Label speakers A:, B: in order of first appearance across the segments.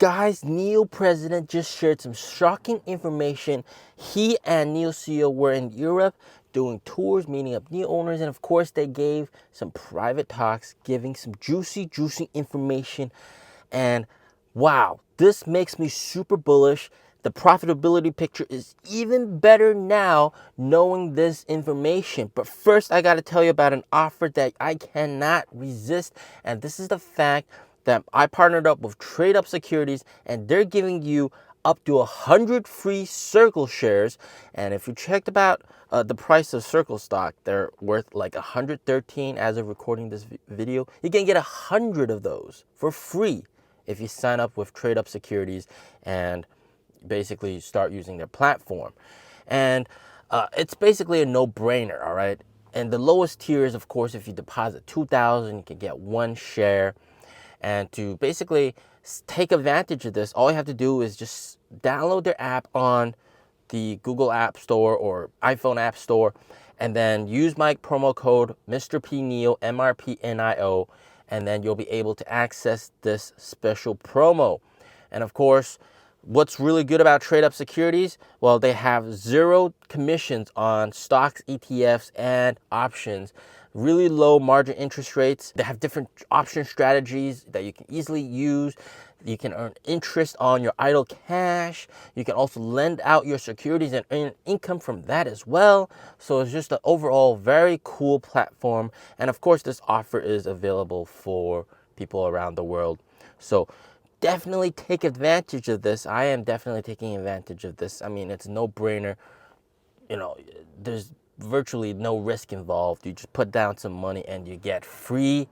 A: Guys, NIO president just shared some shocking information. He and NIO CEO were in Europe doing tours, meeting up NIO owners, and of course they gave some private talks, giving some juicy information. And wow, this makes me super bullish. The profitability picture is even better now knowing this information. But first, I got to tell you about an offer that I cannot resist. And this is the fact that I partnered up with TradeUp Securities, and they're giving you up to 100 free Circle shares. And if you checked about the price of Circle stock, they're worth like 113 as of recording this video. You can get 100 of those for free if you sign up with TradeUp Securities and basically start using their platform. And it's basically a no-brainer, all right? And the lowest tier is, of course, if you deposit $2,000, you can get 1 share. And to basically take advantage of this, all you have to do is just download their app on the Google App Store or iPhone App Store, and then use my promo code Mr.P NIO, MRPNIO, and then you'll be able to access this special promo. And of course, what's really good about TradeUp Securities? Well, they have 0 commissions on stocks, ETFs, and options. Really low margin interest rates. They have different option strategies that you can easily use. You can earn interest on your idle cash. You can also lend out your securities and earn income from that as well. So it's just an overall very cool platform. And of course, this offer is available for people around the world. So definitely take advantage of this. I am definitely taking advantage of this. I mean, it's a no-brainer. You know, there's virtually no risk involved. You just put down some money and you get free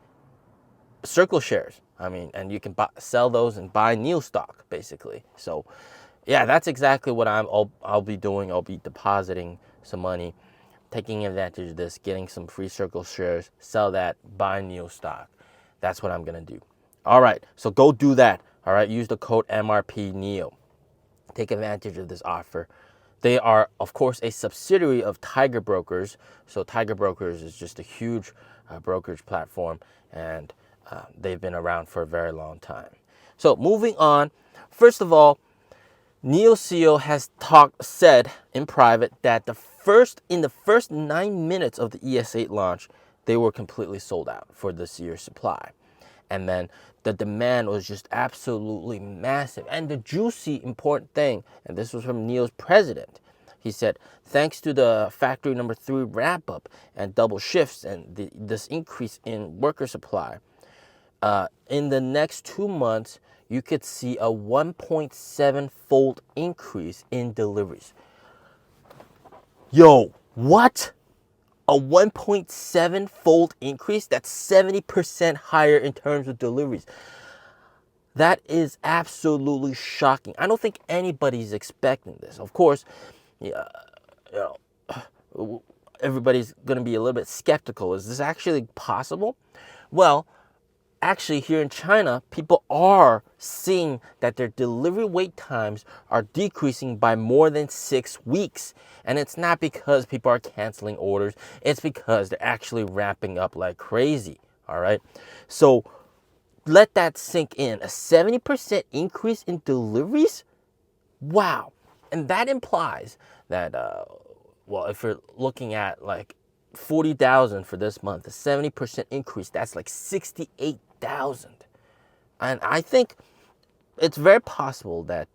A: Circle shares. I mean, and you can sell those and buy NIO stock, basically. So yeah, that's exactly what I'll be doing. I'll be depositing some money, taking advantage of this, getting some free Circle shares, sell that, buy NIO stock. That's what I'm gonna do. All right, so go do that. All right, use the code MRP NIO. Take advantage of this offer. They are, of course, a subsidiary of Tiger Brokers. So Tiger Brokers is just a huge brokerage platform, and they've been around for a very long time. So moving on, first of all, NIO CEO has said in private that in the first 9 minutes of the ES8 launch, they were completely sold out for this year's supply. And then the demand was just absolutely massive. And the juicy important thing, and this was from NIO's president, he said, thanks to the factory number 3 ramp up and double shifts and this increase in worker supply, in the next 2 months, you could see a 1.7-fold increase in deliveries. Yo, what? A 1.7-fold increase? That's 70% higher in terms of deliveries. That is absolutely shocking. I don't think anybody's expecting this. Of course, everybody's going to be a little bit skeptical. Is this actually possible? Well, actually, here in China, people are seeing that their delivery wait times are decreasing by more than 6 weeks. And it's not because people are canceling orders. It's because they're actually ramping up like crazy. All right. So let that sink in. A 70% increase in deliveries? Wow. And that implies that, well, if you're looking at like 40,000 for this month, a 70% increase, that's like 68,000. And I think it's very possible that,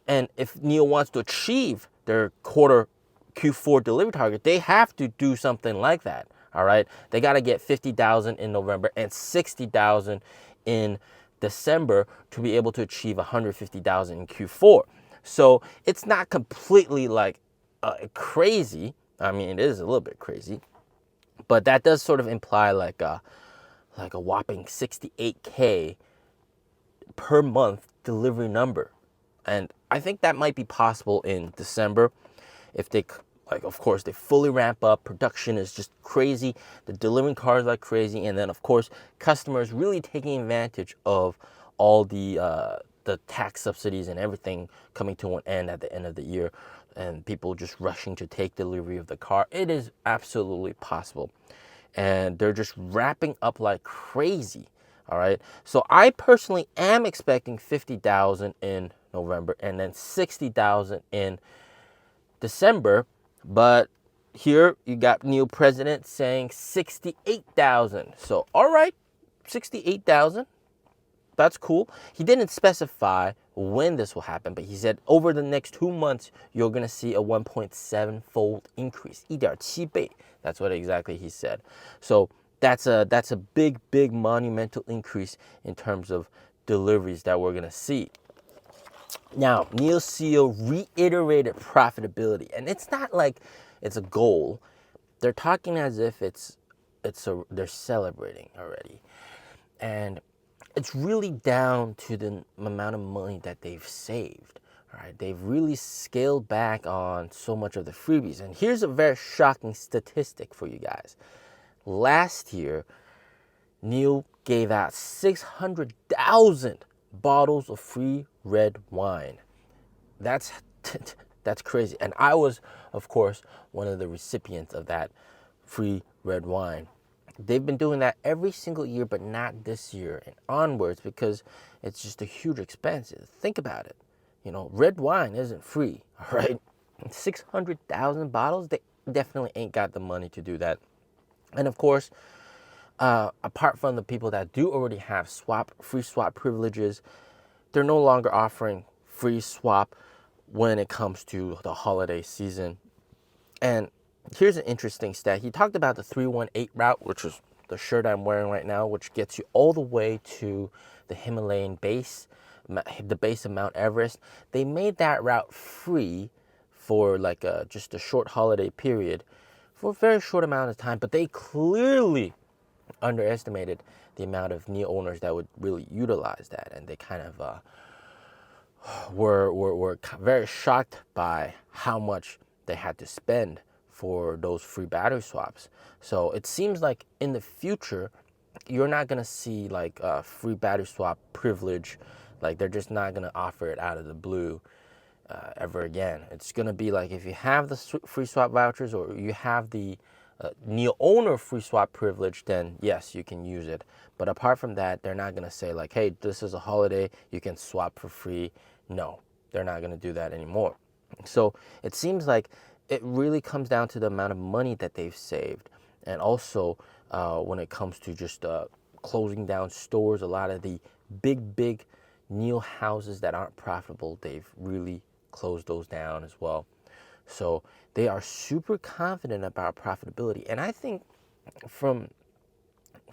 A: and if NIO wants to achieve their quarter Q4 delivery target, they have to do something like that. All right. They got to get 50,000 in November and 60,000 in December to be able to achieve 150,000 in Q4. So it's not completely like crazy. I mean, it is a little bit crazy, but that does sort of imply like a whopping 68K per month delivery number. And I think that might be possible in December if they, like, of course, they fully ramp up. Production is just crazy. The delivering cars like crazy. And then, of course, customers really taking advantage of all the tax subsidies and everything coming to an end at the end of the year, and people just rushing to take delivery of the car. It is absolutely possible. And they're just wrapping up like crazy. All right. So I personally am expecting 50,000 in November and then 60,000 in December. But here you got new president saying 68,000. So, all right, 68,000. That's cool. He didn't specify when this will happen, but he said over the next 2 months, you're going to see a 1.7-fold increase. 1.7 倍. That's what exactly he said. So that's a big, big monumental increase in terms of deliveries that we're going to see. Now, NIO CEO reiterated profitability, and it's not like it's a goal. They're talking as if they're celebrating already. And it's really down to the amount of money that they've saved. All right, they've really scaled back on so much of the freebies. And here's a very shocking statistic for you guys. Last year, NIO gave out 600,000 bottles of free red wine. That's crazy. And I was, of course, one of the recipients of that free red wine. They've been doing that every single year, but not this year and onwards because it's just a huge expense. Think about it. You know, red wine isn't free, all right? 600,000 bottles, they definitely ain't got the money to do that. And of course, apart from the people that do already have free swap privileges, they're no longer offering free swap when it comes to the holiday season. And here's an interesting stat. He talked about the 318 route, which is the shirt I'm wearing right now, which gets you all the way to the Himalayan base, the base of Mount Everest. They made that route free for like just a short holiday period for a very short amount of time, but they clearly underestimated the amount of NIO owners that would really utilize that, and they kind of were very shocked by how much they had to spend for those free battery swaps. So it seems like in the future, you're not going to see like a free battery swap privilege. Like they're just not going to offer it out of the blue ever again. It's going to be like if you have the free swap vouchers or you have the NIO owner free swap privilege, then yes, you can use it. But apart from that, they're not going to say like, hey, this is a holiday, you can swap for free. No, they're not going to do that anymore. So it seems like it really comes down to the amount of money that they've saved. And also when it comes to just closing down stores, a lot of the big NIO houses that aren't profitable, they've really closed those down as well. So they are super confident about profitability. And I think from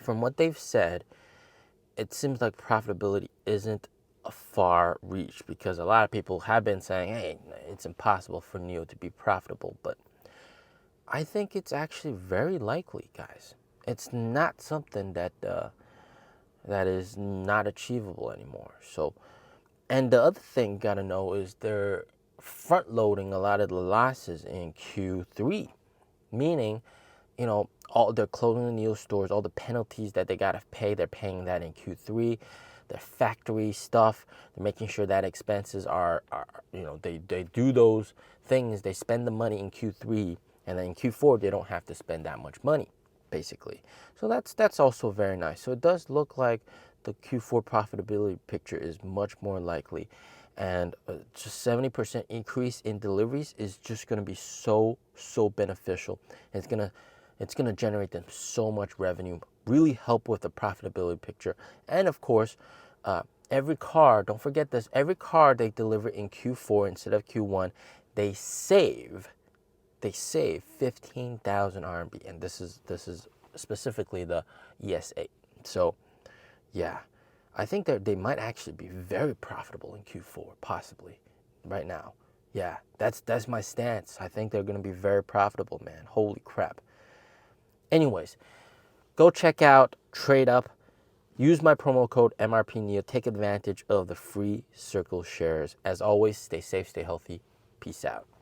A: what they've said, it seems like profitability isn't a far reach, because a lot of people have been saying, hey, it's impossible for NIO to be profitable. But I think it's actually very likely, guys. It's not something that that is not achievable anymore. So, and the other thing you gotta know is they're front loading a lot of the losses in Q3, meaning, you know, they're closing the NIO stores, all the penalties that they gotta pay, they're paying that in Q3. The factory stuff, they're making sure that expenses are you know, they do those things, they spend the money in Q3, and then in Q4 they don't have to spend that much money, basically. So that's also very nice. So it does look like the Q4 profitability picture is much more likely, and just 70% increase in deliveries is just going to be so beneficial. It's gonna generate them so much revenue, really help with the profitability picture. And of course, every car, don't forget this, every car they deliver in Q4 instead of Q1, they save 15,000 RMB, and this is specifically the ES8. So yeah, I think that they might actually be very profitable in Q4, possibly right now. Yeah, that's my stance. I think they're going to be very profitable, man. Holy crap. Anyways, go check out TradeUp. Use my promo code MRPNIO. Take advantage of the free Circle shares. As always, stay safe, stay healthy. Peace out.